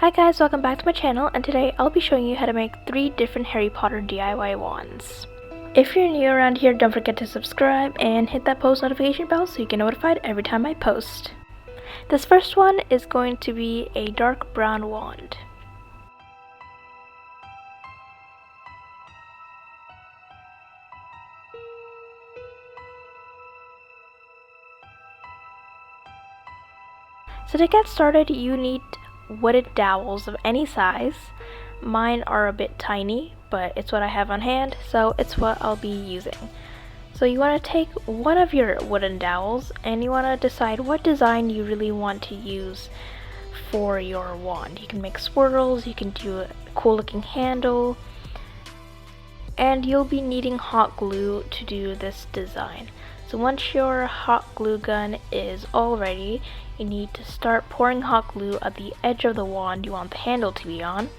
Hi guys, welcome back to my channel, and today I'll be showing you how to make 3 different Harry Potter DIY wands. If you're new around here, don't forget to subscribe and hit that post notification bell so you get notified every time I post. This first one is going to be a dark brown wand. So to get started, you need wooden dowels of any size. Mine are a bit tiny, but it's what I have on hand, so it's what I'll be using. So you want to take one of your wooden dowels and you want to decide what design you really want to use for your wand. You can make swirls, you can do a cool looking handle, and you'll be needing hot glue to do this design. So once your hot glue gun is all ready, you need to start pouring hot glue at the edge of the wand you want the handle to be on,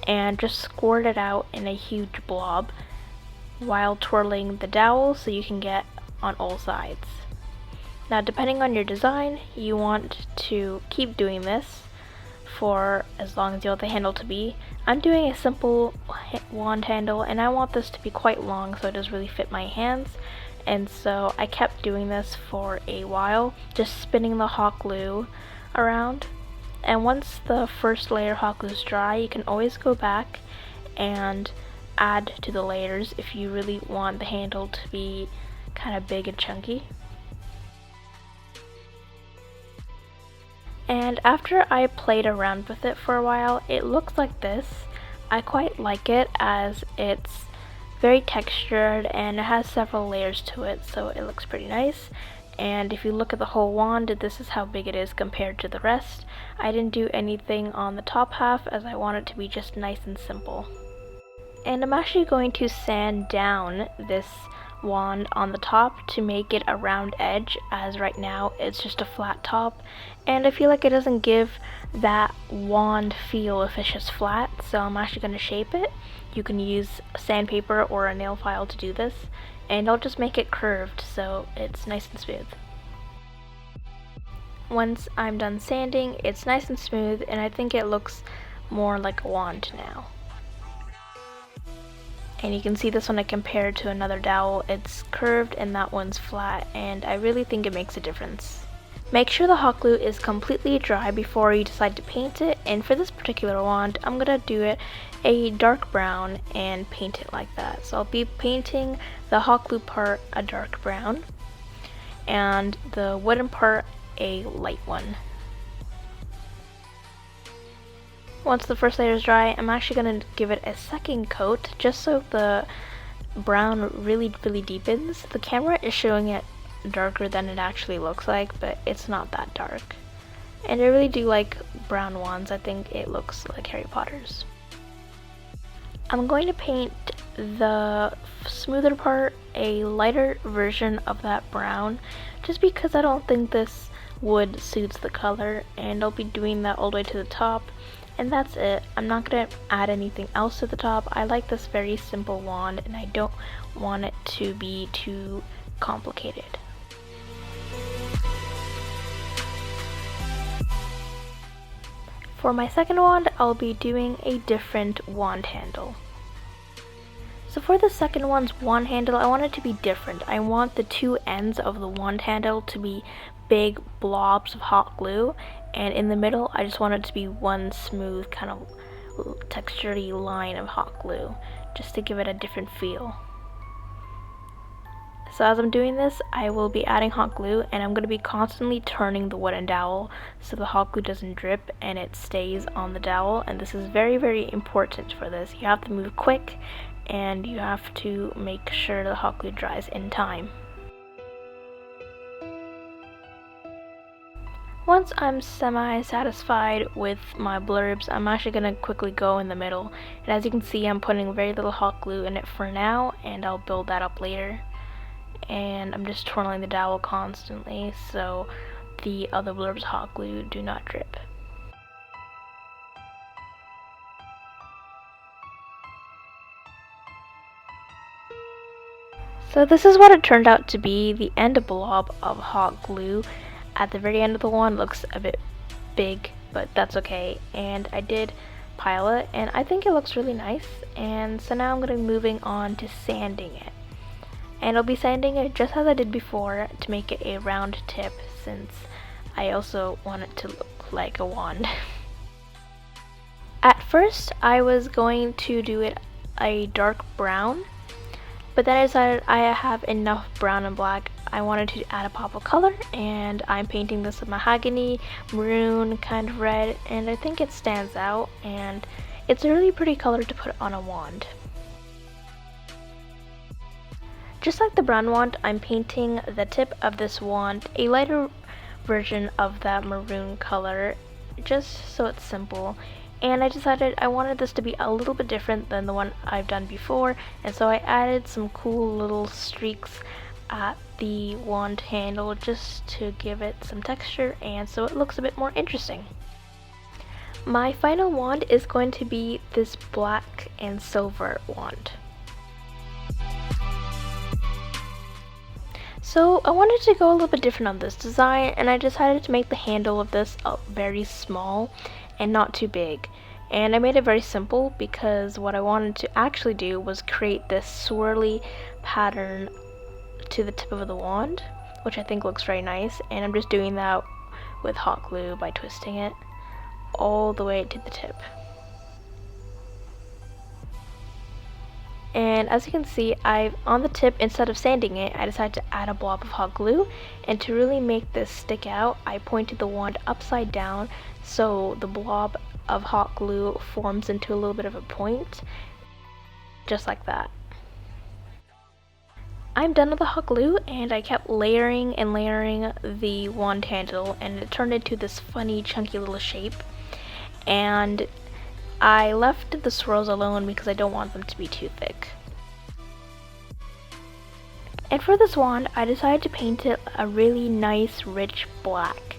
and just squirt it out in a huge blob while twirling the dowel so you can get on all sides. Now depending on your design, you want to keep doing this for as long as you want the handle to be. I'm doing a simple wand handle and I want this to be quite long so it does really fit my hands, and so I kept doing this for a while, just spinning the hot glue around. And once the first layer of hot glue is dry, you can always go back and add to the layers if you really want the handle to be kind of big and chunky. And after I played around with it for a while, it looks like this. I quite like it as it's very textured and it has several layers to it, so it looks pretty nice. And if you look at the whole wand, this is how big it is compared to the rest. I didn't do anything on the top half as I want it to be just nice and simple. And I'm actually going to sand down this wand on the top to make it a round edge, as right now it's just a flat top and I feel like it doesn't give that wand feel if it's just flat, so I'm actually going to shape it. You can use sandpaper or a nail file to do this, and I'll just make it curved so it's nice and smooth. Once I'm done sanding, it's nice and smooth and I think it looks more like a wand now. And you can see this one I compared to another dowel. It's curved and that one's flat, and I really think it makes a difference. Make sure the hot glue is completely dry before you decide to paint it, and for this particular wand I'm gonna do it a dark brown and paint it like that. So I'll be painting the hot glue part a dark brown and the wooden part a light one. Once the first layer is dry, I'm actually going to give it a second coat just so the brown really deepens. The camera is showing it darker than it actually looks like, but it's not that dark. And I really do like brown wands. I think it looks like Harry Potter's. I'm going to paint the smoother part a lighter version of that brown just because I don't think this wood suits the color, and I'll be doing that all the way to the top. And that's it. I'm not going to add anything else to the top. I like this very simple wand and I don't want it to be too complicated. For my second wand, I'll be doing a different wand handle. So for the second one's wand handle, I want it to be different. I want the two ends of the wand handle to be big blobs of hot glue, and in the middle I just want it to be one smooth kind of textured line of hot glue, just to give it a different feel. So as I'm doing this, I will be adding hot glue and I'm going to be constantly turning the wooden dowel so the hot glue doesn't drip and it stays on the dowel, and this is very important for this. You have to move quick and you have to make sure the hot glue dries in time. Once I'm semi-satisfied with my blurbs, I'm actually going to quickly go in the middle. And as you can see, I'm putting very little hot glue in it for now, and I'll build that up later. And I'm just twirling the dowel constantly so the other blurbs hot glue do not drip. So this is what it turned out to be. The end blob of hot glue at the very end of the wand looks a bit big, but that's okay. And I did pile it, and I think it looks really nice. And so now I'm going to be moving on to sanding it. And I'll be sanding it just as I did before to make it a round tip, since I also want it to look like a wand. At first I was going to do it a dark brown, but then I decided I have enough brown and black. I wanted to add a pop of color, and I'm painting this with mahogany, maroon, kind of red, and I think it stands out, and it's a really pretty color to put on a wand. Just like the brown wand, I'm painting the tip of this wand a lighter version of that maroon color, just so it's simple. And I decided I wanted this to be a little bit different than the one I've done before, and so I added some cool little streaks at the wand handle just to give it some texture and so it looks a bit more interesting. My final wand is going to be this black and silver wand. So I wanted to go a little bit different on this design, and I decided to make the handle of this very small and not too big. And I made it very simple because what I wanted to actually do was create this swirly pattern to the tip of the wand, which I think looks very nice, and I'm just doing that with hot glue by twisting it all the way to the tip. And as you can see, on the tip, instead of sanding it, I decided to add a blob of hot glue, and to really make this stick out, I pointed the wand upside down so the blob of hot glue forms into a little bit of a point, just like that. I'm done with the hot glue, and I kept layering and layering the wand handle, and it turned into this funny chunky little shape. And I left the swirls alone because I don't want them to be too thick. And for this wand, I decided to paint it a really nice rich black,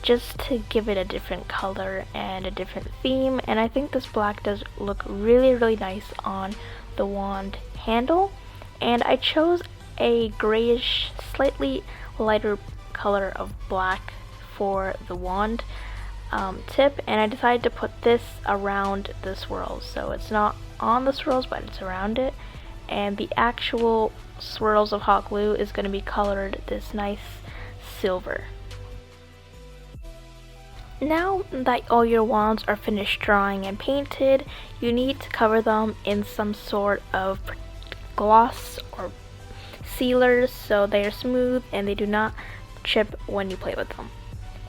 just to give it a different color and a different theme, and I think this black does look really nice on the wand handle. And I chose a grayish, slightly lighter color of black for the wand tip, and I decided to put this around the swirls, so it's not on the swirls but it's around it, and the actual swirls of hot glue is going to be colored this nice silver. Now that all your wands are finished drawing and painted, you need to cover them in some sort of gloss or sealers so they are smooth and they do not chip when you play with them.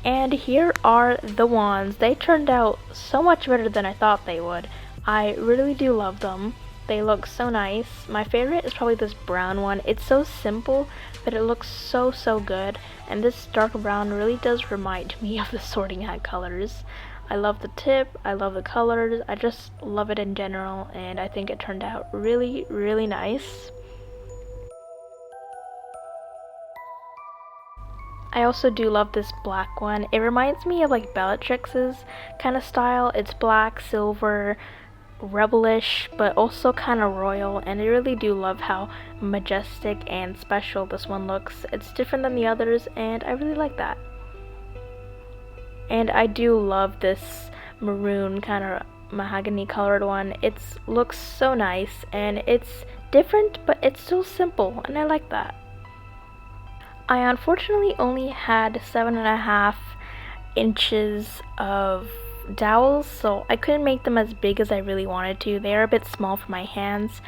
And here are the wands. They turned out so much better than I thought they would. I really do love them. They look so nice. My favorite is probably this brown one. It's so simple, but it looks so good. And this dark brown really does remind me of the Sorting Hat colors. I love the tip, I love the colors, I just love it in general, and I think it turned out really nice. I also do love this black one. It reminds me of like Bellatrix's kind of style. It's black, silver, rebellish, but also kind of royal, and I really do love how majestic and special this one looks. It's different than the others, and I really like that. And I do love this maroon kind of mahogany colored one. It looks so nice, and it's different, but it's still simple, and I like that. I unfortunately only had 7.5 inches of dowels, so I couldn't make them as big as I really wanted to. They are a bit small for my hands,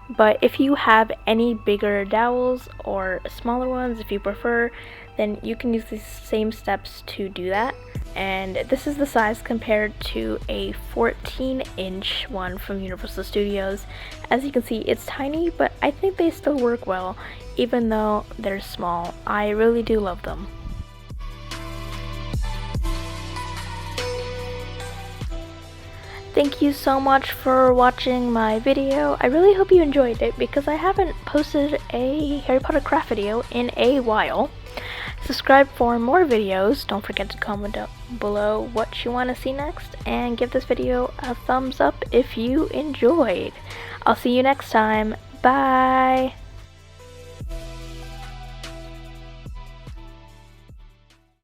but if you have any bigger dowels or smaller ones if you prefer, then you can use these same steps to do that. And this is the size compared to a 14-inch one from Universal Studios. As you can see, it's tiny, but I think they still work well, even though they're small. I really do love them. Thank you so much for watching my video. I really hope you enjoyed it because I haven't posted a Harry Potter craft video in a while. Subscribe for more videos. Don't forget to comment down below what you want to see next, and give this video a thumbs up if you enjoyed. I'll see you next time. Bye!